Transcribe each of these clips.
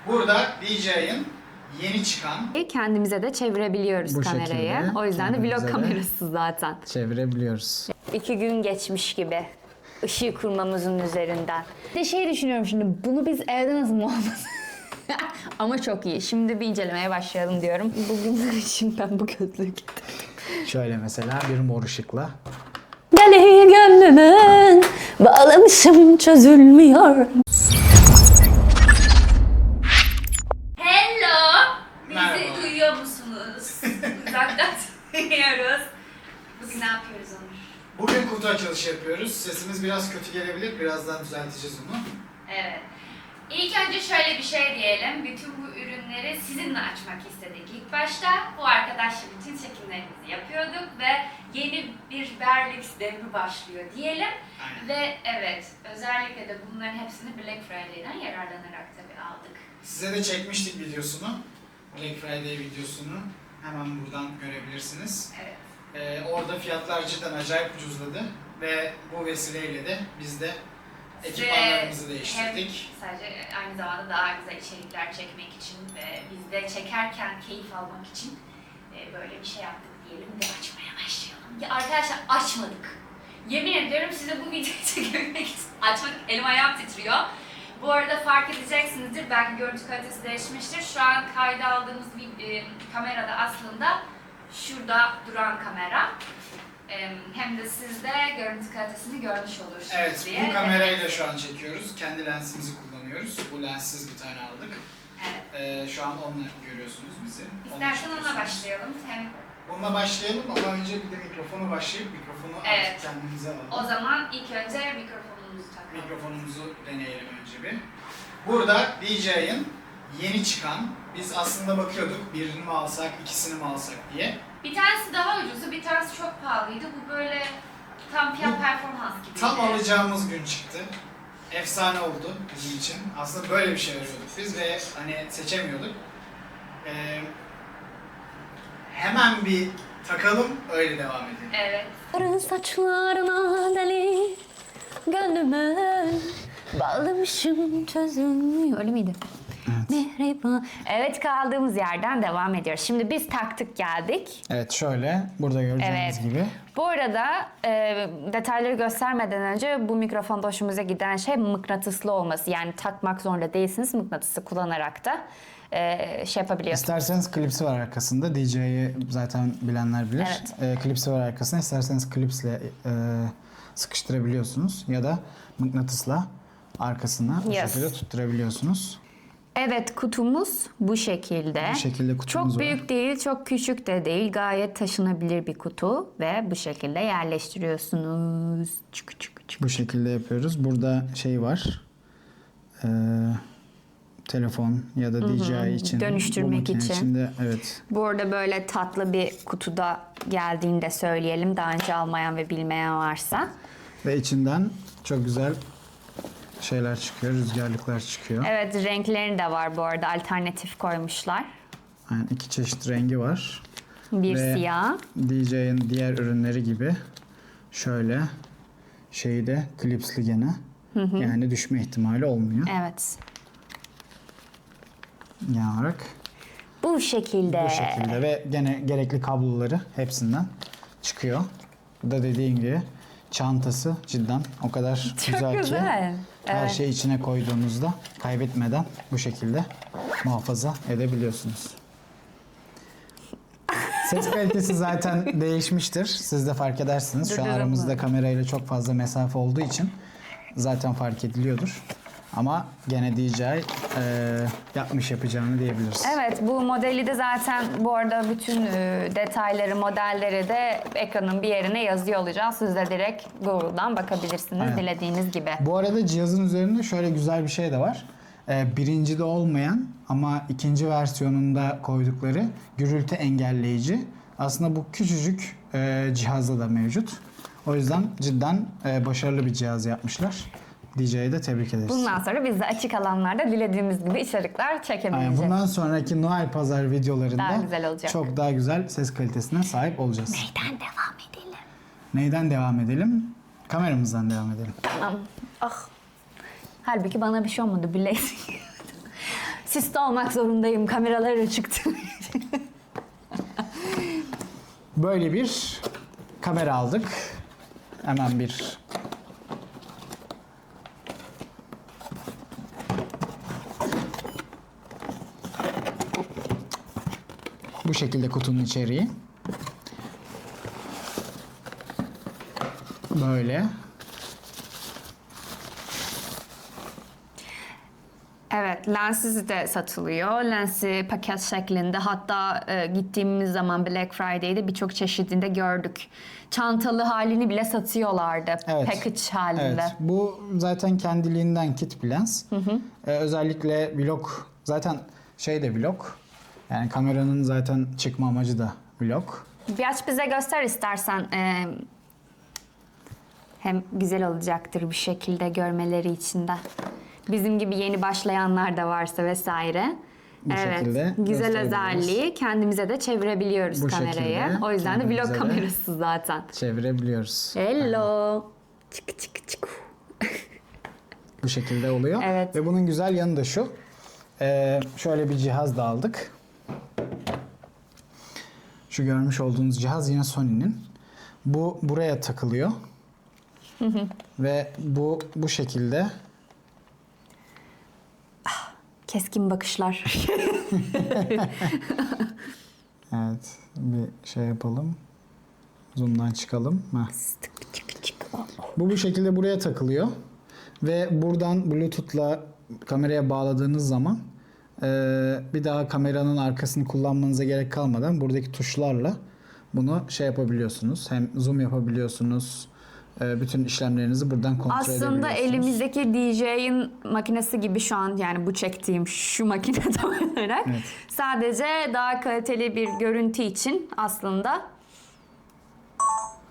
Burada DJI'ın yeni çıkan... Kendimize de çevirebiliyoruz Bu kamerayı. şekilde O yüzden de kendimize vlog de kamerası zaten. çevirebiliyoruz. 2 gün geçmiş gibi. Işığı kurmamızın üzerinden. Bir de şey düşünüyorum şimdi, bunu biz evde nasıl muhafaza ama çok iyi. Şimdi bir incelemeye başlayalım diyorum. Bugünler için ben bu gözlüğü getirdim. Şöyle mesela bir mor ışıkla. Deli gönlümün bağlamışım çözülmüyor. Hello! Bizi Merhaba. duyuyor musunuz? Uzaktan duyuyoruz. Bugün ne yapıyoruz Onur? Bugün kutu açılışı yapıyoruz. Sesimiz biraz kötü gelebilir. Birazdan düzelteceğiz onu. Evet. İlk önce şöyle bir şey diyelim. Bütün bu ürünleri sizinle açmak istedik ilk başta. Bu arkadaşla bütün çekimlerimizi yapıyorduk ve yeni bir Berlix devri başlıyor diyelim. Aynen. Ve evet, özellikle de bunların hepsini Black Friday'den yararlanarak tabii aldık. Size de çekmiştik videosunu. Black Friday videosunu. Hemen buradan görebilirsiniz. Evet. Orada fiyatlar cidden acayip ucuzladı. Ve bu vesileyle de biz de ekipmanlarımızı değiştirdik. Hem sadece aynı zamanda daha güzel içerikler çekmek için ve biz de çekerken keyif almak için böyle bir şey yaptık diyelim ve açmaya başlayalım. Ya arkadaşlar açmadık. Yemin ediyorum size bu videoyu çekmek için açmak elim ayağım titriyor. Bu arada fark edeceksinizdir, belki görüntü kalitesi değişmiştir. Şu an kayda aldığımız bir kamerada aslında şurada duran kamera. Hem de siz de görüntü kalitesini görmüş olursunuz Evet, diye. bu kamerayla şu an çekiyoruz. Kendi lensimizi kullanıyoruz. Bu lenssiz bir tane aldık. Evet. Şu an onunla görüyorsunuz bizi. İstersen Onunla ona çekiyorsunuz. başlayalım. Hem Onunla başlayalım ama önce bir de mikrofonu başlayıp mikrofonu Evet. artık kendimize alalım. o zaman ilk önce mikrofonumuzu takalım. Mikrofonumuzu deneyelim önce bir. Burada DJI'ın yeni çıkan, biz aslında bakıyorduk birini mi alsak, ikisini mi alsak diye. Bir tanesi daha ucuzu, bir tanesi çok pahalıydı. Bu böyle tam fiyat Bu performans gibi. Tam alacağımız gün çıktı. Efsane oldu bizim için. Aslında böyle bir şey arıyorduk biz ve hani seçemiyorduk. Hemen bir takalım, öyle devam edelim. Evet. Sarı saçlarına deli gönlüme bağlamışım çözülmüyor. Öyle miydi? Evet. Mihriban. Evet, kaldığımız yerden devam ediyoruz. Şimdi biz taktık geldik. Evet şöyle burada göreceğiniz Evet. gibi. Bu arada detayları göstermeden önce bu mikrofonda hoşumuza giden şey mıknatıslı olması. Yani takmak zorunda değilsiniz, mıknatısı kullanarak da şey yapabiliyorsunuz. İsterseniz klipsi var arkasında. DJI'yi zaten bilenler bilir. Klipsi var arkasında. İsterseniz klipsle sıkıştırabiliyorsunuz ya da mıknatısla arkasına bu Yes. şekilde tutturabiliyorsunuz. Evet, kutumuz bu şekilde. Bu şekilde kutumuz Çok var. büyük değil, çok küçük de değil. Gayet taşınabilir bir kutu ve bu şekilde yerleştiriyorsunuz. Çık çık çık. Bu şekilde yapıyoruz. Burada şey var. Telefon ya da DJI için. Dönüştürmek bu makine için. içinde, evet. Bu arada böyle tatlı bir kutuda geldiğinde söyleyelim. Daha önce almayan ve bilmeyen varsa. Ve içinden çok güzel şeyler çıkıyor. Rüzgarlıklar çıkıyor. Evet, renklerini de var bu arada. Alternatif koymuşlar. Yani iki çeşit rengi var. Bir Ve siyah. DJI'nin diğer ürünleri gibi şöyle şeyi de klipsli gene. Yani düşme ihtimali olmuyor. Evet. Genel olarak Bu şekilde. bu şekilde ve gene gerekli kabloları hepsinden çıkıyor. Bu da dediğim gibi çantası cidden o kadar Çok güzel ki güzel. her Evet. şeyi içine koyduğunuzda kaybetmeden bu şekilde muhafaza edebiliyorsunuz. Ses kalitesi zaten değişmiştir. Siz de fark edersiniz. Şu an aramızda kamerayla çok fazla mesafe olduğu için zaten fark ediliyordur. Ama gene DJI yapmış yapacağını diyebiliriz. Evet, bu modeli de zaten bu arada bütün detayları, modelleri de ekranın bir yerine yazıyor olacağız. Siz de direkt Google'dan bakabilirsiniz Aynen. dilediğiniz gibi. Bu arada cihazın üzerinde şöyle güzel bir şey de var. Birincide olmayan ama ikinci versiyonunda koydukları gürültü engelleyici. Aslında bu küçücük cihazda da mevcut. O yüzden cidden başarılı bir cihaz yapmışlar. DJI'yi de tebrik ederiz. Bundan sonra biz de açık alanlarda dilediğimiz gibi içerikler çekebileceğiz. Bundan sonraki Noel Pazar videolarında Daha güzel olacak. çok daha güzel ses kalitesine sahip olacağız. Neyden devam edelim? Neyden devam edelim? Kameramızdan devam edelim. Tamam. Ah. Halbuki bana bir şey olmadı. Bilezik. Siste olmak zorundayım. Kameralar çıktı. Böyle bir kamera aldık. Hemen bir bu şekilde kutunun içeriği. Böyle. Evet, lensiz de satılıyor. Lensi paket şeklinde. Hatta gittiğimiz zaman Black Friday'de birçok çeşidinde gördük. Çantalı halini bile satıyorlardı. Evet. Package halinde. Evet. Bu zaten kendiliğinden kit bir lens. Özellikle vlog, zaten şey de vlog. Yani kameranın zaten çıkma amacı da vlog. Bir aç bize göster istersen. Hem güzel olacaktır bir şekilde görmeleri için de. Bizim gibi yeni başlayanlar da varsa vesaire. Bu şekilde güzel gösterebiliriz. özelliği kendimize de çevirebiliyoruz Bu kamerayı. şekilde O yüzden de vlog kendimize de kamerası zaten. Çevirebiliyoruz. Hello. Çık çık çık. Bu şekilde oluyor. Evet. Ve bunun güzel yanı da şu. Şöyle bir cihaz da aldık. Şu görmüş olduğunuz cihaz yine Sony'nin. Bu buraya takılıyor. Ve bu şekilde. Keskin bakışlar. Evet. Bir şey yapalım. Zoom'dan çıkalım. Heh. Bu şekilde buraya takılıyor. Ve buradan Bluetooth'la kameraya bağladığınız zaman bir daha kameranın arkasını kullanmanıza gerek kalmadan buradaki tuşlarla bunu şey yapabiliyorsunuz. Hem zoom yapabiliyorsunuz. Bütün işlemlerinizi buradan kontrol edebiliyorsunuz. Aslında elimizdeki DJ'in makinesi gibi şu an, yani bu çektiğim şu makine tam olarak. Evet. Sadece daha kaliteli bir görüntü için aslında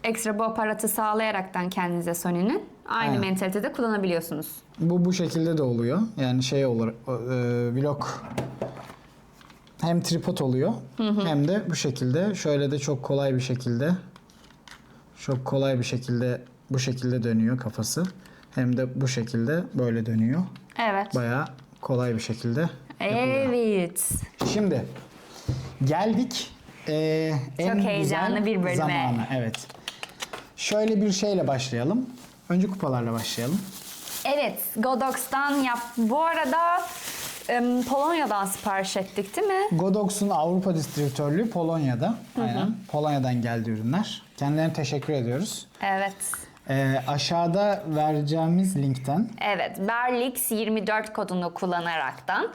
ekstra bu aparatı sağlayaraktan kendinize Sony'nin aynı Aynen. mentalitede kullanabiliyorsunuz. Bu şekilde de oluyor. Yani şey olur, vlog hem tripod oluyor hem de bu şekilde. Şöyle de çok kolay bir şekilde bu şekilde dönüyor kafası. Hem de bu şekilde böyle dönüyor. Evet. Bayağı kolay bir şekilde yapılıyor. Evet. Şimdi geldik en heyecanlı güzel bir bölüme. zamana. Evet. Şöyle bir şeyle başlayalım. Önce kupalarla başlayalım. Evet, Godox'tan Bu arada Polonya'dan sipariş ettik değil mi? Godox'un Avrupa distribütörlüğü Polonya'da. Aynen. Polonya'dan geldi ürünler. Kendilerine teşekkür ediyoruz. Evet. Aşağıda vereceğimiz linkten Evet, Berlix 24 kodunu kullanaraktan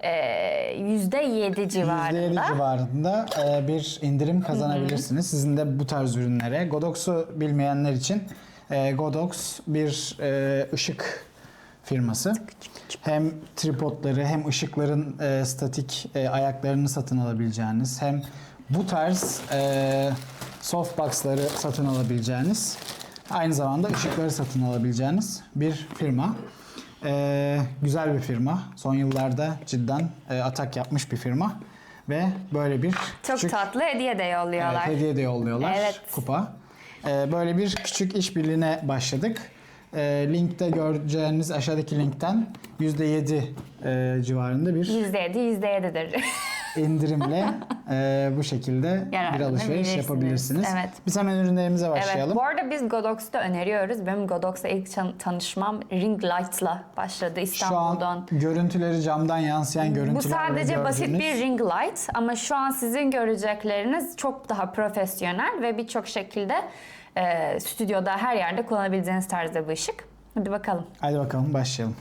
%7 civarında. %7 civarında bir indirim kazanabilirsiniz. Sizin de bu tarz ürünlere. Godox'u bilmeyenler için Godox bir ışık firması. Hem tripodları hem ışıkların statik ayaklarını satın alabileceğiniz, hem bu tarz softbox'ları satın alabileceğiniz, aynı zamanda ışıkları satın alabileceğiniz bir firma. Güzel bir firma. Son yıllarda cidden atak yapmış bir firma. Ve böyle bir Çok küçük tatlı hediye de yolluyorlar. evet, hediye de yolluyorlar. Evet. Kupa. Böyle bir küçük işbirliğine başladık. Linkte göreceğiniz aşağıdaki linkten %7 civarında bir %7'dir. indirimle bu şekilde bir alışveriş Yararlanabilirsiniz. yapabilirsiniz. Evet. Biz hemen ürünlerimize Evet, başlayalım. bu arada biz Godox'ta öneriyoruz. Benim Godox'la ilk tanışmam ring light'la başladı Şu İstanbul'dan. an görüntüleri camdan yansıyan görüntüler. Bu sadece basit bir ring light ama şu an sizin görecekleriniz çok daha profesyonel ve birçok şekilde stüdyoda her yerde kullanabileceğiniz tarzda bir ışık. Hadi bakalım. Hadi bakalım başlayalım.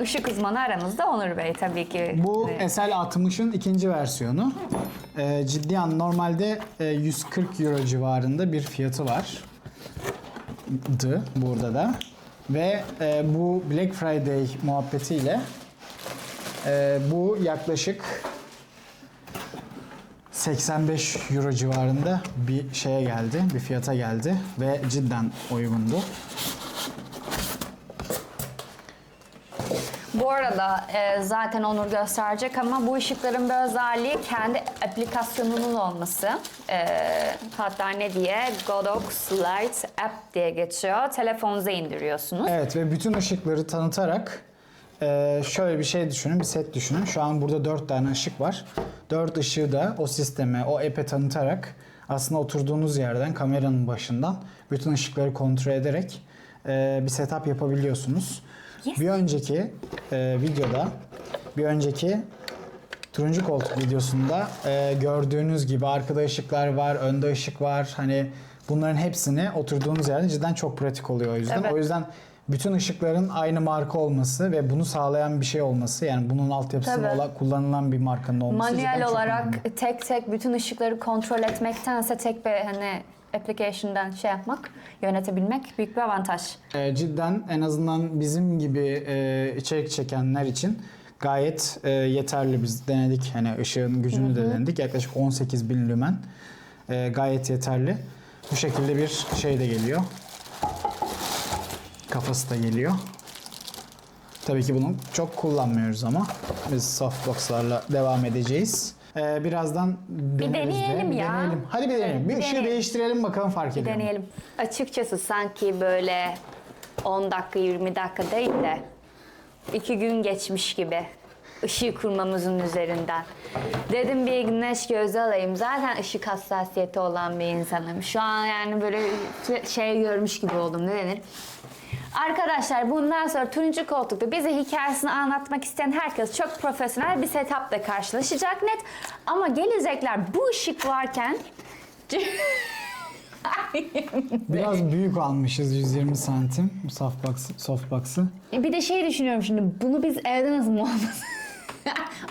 Işık uzmanı aramızda Onur Bey tabii ki. Bu SL60'ın ikinci versiyonu. Ciddi an normalde 140 euro civarında bir fiyatı var. Burada da. Ve bu Black Friday muhabbetiyle bu yaklaşık 85 euro civarında bir şeye geldi, bir fiyata geldi ve cidden uygundu. Bu arada zaten Onur gösterecek ama bu ışıkların bir özelliği kendi aplikasyonunun olması. Hatta ne diye? Godox Light App diye geçiyor. Telefonunuza indiriyorsunuz. Evet ve bütün ışıkları tanıtarak şöyle bir şey düşünün, bir set düşünün. Şu an burada 4 tane ışık var. 4 ışığı da o sisteme, o app'e tanıtarak aslında oturduğunuz yerden, kameranın başından bütün ışıkları kontrol ederek bir setup yapabiliyorsunuz. Yes. Bir önceki videoda, bir önceki turuncu koltuk videosunda gördüğünüz gibi arkada ışıklar var, önde ışık var. Hani bunların hepsini oturduğunuz yerde cidden çok pratik oluyor o yüzden. Evet. O yüzden bütün ışıkların aynı marka olması ve bunu sağlayan bir şey olması, yani bunun altyapısında Tabii. kullanılan bir markanın olması cidden Manuel çok olarak önemli. tek tek bütün ışıkları kontrol etmektense tek bir hani application'dan şey yapmak, yönetebilmek büyük bir avantaj. Cidden en azından bizim gibi içerik çekenler için gayet yeterli. Biz denedik, hani ışığın gücünü de denedik. Yaklaşık 18.000 lümen. Gayet yeterli. Bu şekilde bir şey de geliyor. Kafası da geliyor. Tabii ki bunu çok kullanmıyoruz ama biz softbox'larla devam edeceğiz. Birazdan deneriz de. deneyelim Bir ya. deneyelim. Hadi bir deneyelim. Bir ışığı deneyelim. değiştirelim bakalım fark ediyor mu? Deneyelim. Açıkçası sanki böyle 10 dakika 20 dakika değil de 2 gün geçmiş gibi ışığı kurmamızın üzerinden. Dedim bir güneş gözü alayım. Zaten ışık hassasiyeti olan bir insanım. Şu an yani böyle şey görmüş gibi oldum. Ne denir? Arkadaşlar bundan sonra turuncu koltukta bize hikayesini anlatmak isteyen herkes çok profesyonel bir setupla karşılaşacak net. Ama gelecekler bu ışık varken Biraz büyük almışız 120 santim softbox'ı. bir de şey düşünüyorum şimdi bunu biz evde nasıl muhafaza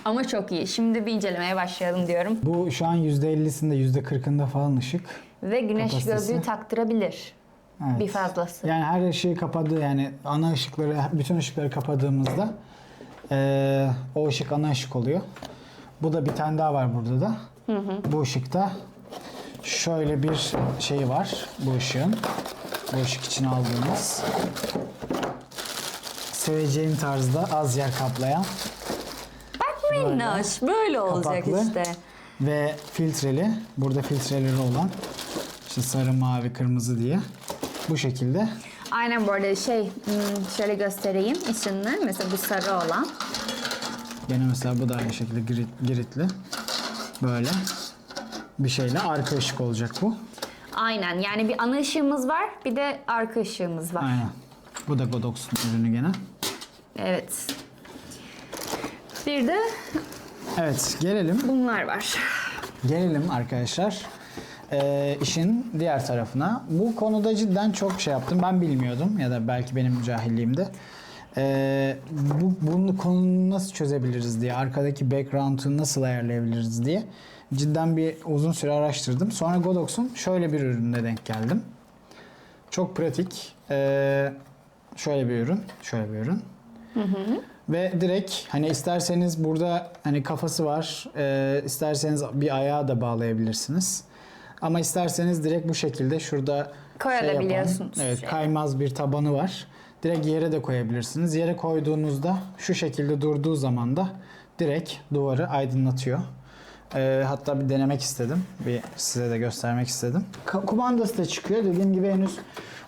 ama çok iyi. Şimdi bir incelemeye başlayalım diyorum. Bu şu an %50'sinde %40'ında falan ışık. Ve güneş Kapasitesi. gözlüğü taktırabilir. Evet. Bir fazlası. Yani her ışığı kapadı, yani ana ışıkları, bütün ışıkları kapadığımızda o ışık ana ışık oluyor. Bu da bir tane daha var burada da. Bu ışıkta şöyle bir şey var bu ışığın. Bu ışık için aldığımız. Seveceğin tarzda az yer kaplayan. Bak minnoş böyle olacak kapaklı işte. ve filtreli. Burada filtreleri olan. İşte sarı, mavi, kırmızı diye. Bu şekilde. Aynen bu arada şöyle göstereyim içini. Mesela bu sarı olan. Gene mesela bu da aynı şekilde giritli. Böyle bir şeyle arka ışık olacak bu. Aynen yani bir ana ışığımız var bir de arka ışığımız var. Aynen. Bu da Godox'un ürünü gene. Evet. Bir de Evet, gelelim. bunlar var. Gelelim arkadaşlar. İşin diğer tarafına. Bu konuda cidden çok şey yaptım. Ben bilmiyordum ya da belki benim cahilliğimde. Bunu konunu nasıl çözebiliriz diye, arkadaki background'u nasıl ayarlayabiliriz diye cidden bir uzun süre araştırdım. Sonra Godox'un şöyle bir ürününe denk geldim. Çok pratik. Şöyle bir ürün. Şöyle bir ürün. Ve direkt hani isterseniz burada hani kafası var. İsterseniz bir ayağı da bağlayabilirsiniz. Ama isterseniz direkt bu şekilde şurada Koyabiliyorsunuz. Evet, kaymaz bir tabanı var. Direkt yere de koyabilirsiniz. Yere koyduğunuzda şu şekilde durduğu zaman da direkt duvarı aydınlatıyor. Hatta bir denemek istedim. Bir size de göstermek istedim. Kumandası da çıkıyor. Dediğim gibi henüz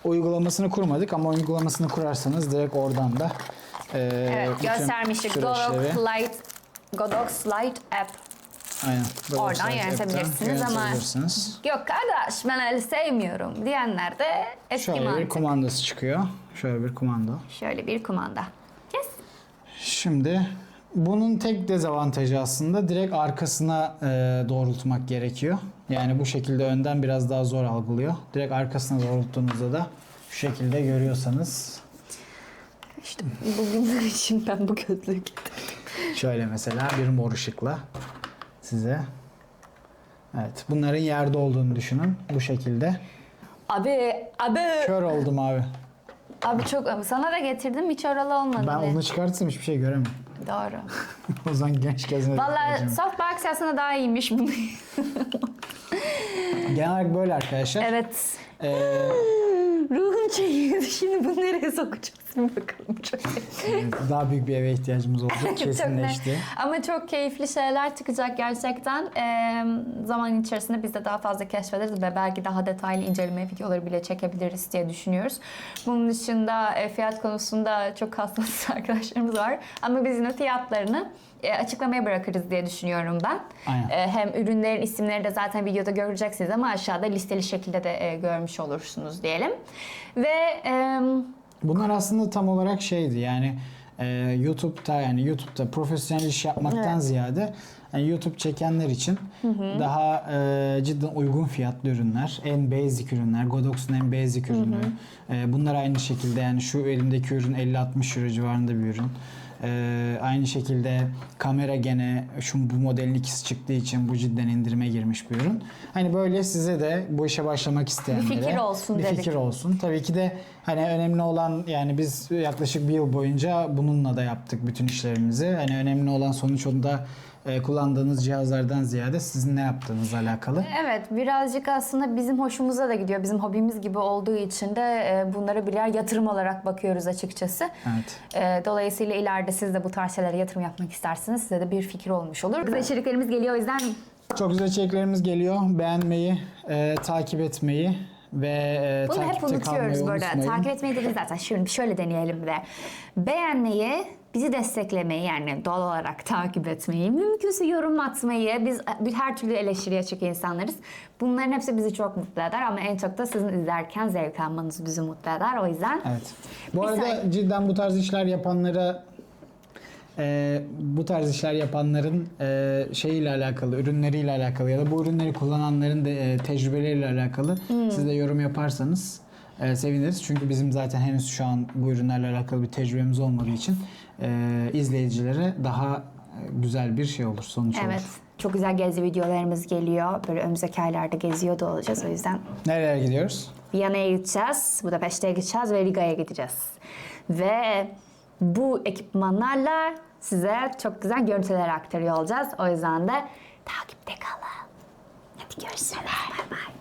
uygulamasını kurmadık ama uygulamasını kurarsanız direkt oradan da Evet bütün göstermiştik. süreçleri- Godox Lite App. Aynen. Böyle Oradan website yönetebilirsiniz app'ten ama- yönetebilirsiniz. Yok kardeş ben öyle sevmiyorum diyenler de eski Şöyle bir mantık. kumandası çıkıyor. Şöyle bir kumanda. Şöyle bir kumanda. Yes. Şimdi bunun tek dezavantajı aslında direkt arkasına doğrultmak gerekiyor. Yani bu şekilde önden biraz daha zor algılıyor. Direkt arkasına doğrulttuğunuzda da şu şekilde görüyorsanız İşte bugünler için ben bu gözlüğü getirdim. şöyle mesela bir mor ışıkla size. Evet, bunların yerde olduğunu düşünün bu şekilde. Abi Kör oldum abi. çok sana da getirdim hiç oralı olmadı. Ben onu çıkartsam hiçbir şey göremem. Doğru. O zaman genç gözüne Vallahi softbox aslında daha iyiymiş bunu. genel olarak böyle arkadaşlar. Evet. Ee, Ruhum çekiyordu. Şimdi bunu nereye sokacağız bir bakalım. Çok Evet, daha büyük bir eve ihtiyacımız olacak Çok net. kesinleşti. Ama çok keyifli şeyler çıkacak gerçekten. Zaman içerisinde biz de daha fazla keşfederiz ve belki daha detaylı inceleme videoları bile çekebiliriz diye düşünüyoruz. Bunun dışında fiyat konusunda çok hassas arkadaşlarımız var. Ama biz yine fiyatlarını açıklamaya bırakırız diye düşünüyorum ben. Aynen. Hem ürünlerin isimleri de zaten videoda göreceksiniz ama aşağıda listeli şekilde de görmüş olursunuz diyelim. Ve Bunlar aslında tam olarak şeydi yani YouTube'da profesyonel iş yapmaktan Evet. ziyade yani YouTube çekenler için daha cidden uygun fiyatlı ürünler, en basic ürünler, Godox'un en basic ürünü. Bunlar aynı şekilde yani şu elimdeki ürün 50-60 euro civarında bir ürün. Aynı şekilde kamera gene bu modelin ikisi çıktığı için bu cidden indirime girmiş bir ürün. Hani böyle size de bu işe başlamak isteyenlere Bir fikir olsun bir dedik. fikir olsun. Tabii ki de hani önemli olan yani biz yaklaşık bir yıl boyunca bununla da yaptık bütün işlerimizi. Hani önemli olan sonuç onda kullandığınız cihazlardan ziyade sizin ne yaptığınızla alakalı. evet, birazcık aslında bizim hoşumuza da gidiyor. Bizim hobimiz gibi olduğu için de bunlara birer yatırım olarak bakıyoruz açıkçası. Evet. Dolayısıyla ileride siz de bu tarz şeylere yatırım yapmak isterseniz size de bir fikir olmuş olur. Güzel içeriklerimiz geliyor o yüzden Çok güzel içeriklerimiz geliyor. Beğenmeyi, takip etmeyi ve bunu hep takipte kalmayı unutuyoruz böyle. unutmayın. Takip etmeyi değil zaten. Şimdi şöyle deneyelim de. Beğenmeyi, bizi desteklemeyi yani doğal olarak takip etmeyi, mümkünse yorum atmayı. Biz her türlü eleştiriye açık insanlarız. Bunların hepsi bizi çok mutlu eder ama en çok da sizin izlerken zevk almanız bizi mutlu eder. O yüzden Evet. Bu Bir arada saniye. cidden bu tarz işler yapanlara yapanların şeyiyle alakalı, ürünleriyle alakalı ya da bu ürünleri kullananların da tecrübeleriyle alakalı siz de yorum yaparsanız seviniriz. Çünkü bizim zaten henüz şu an bu ürünlerle alakalı bir tecrübemiz olmadığı için izleyicilere daha güzel bir şey olur, sonuç evet, olur. çok güzel gezi videolarımız geliyor. Böyle önümüzdeki aylarda geziyor da olacağız. O yüzden Nereye gidiyoruz? Viyana'ya gideceğiz, Budapeşte'ye gideceğiz ve Riga'ya gideceğiz. Ve bu ekipmanlarla size çok güzel görüntüler aktarıyor olacağız. O yüzden de takipte kalın. Hadi görüşürüz. Bay bay.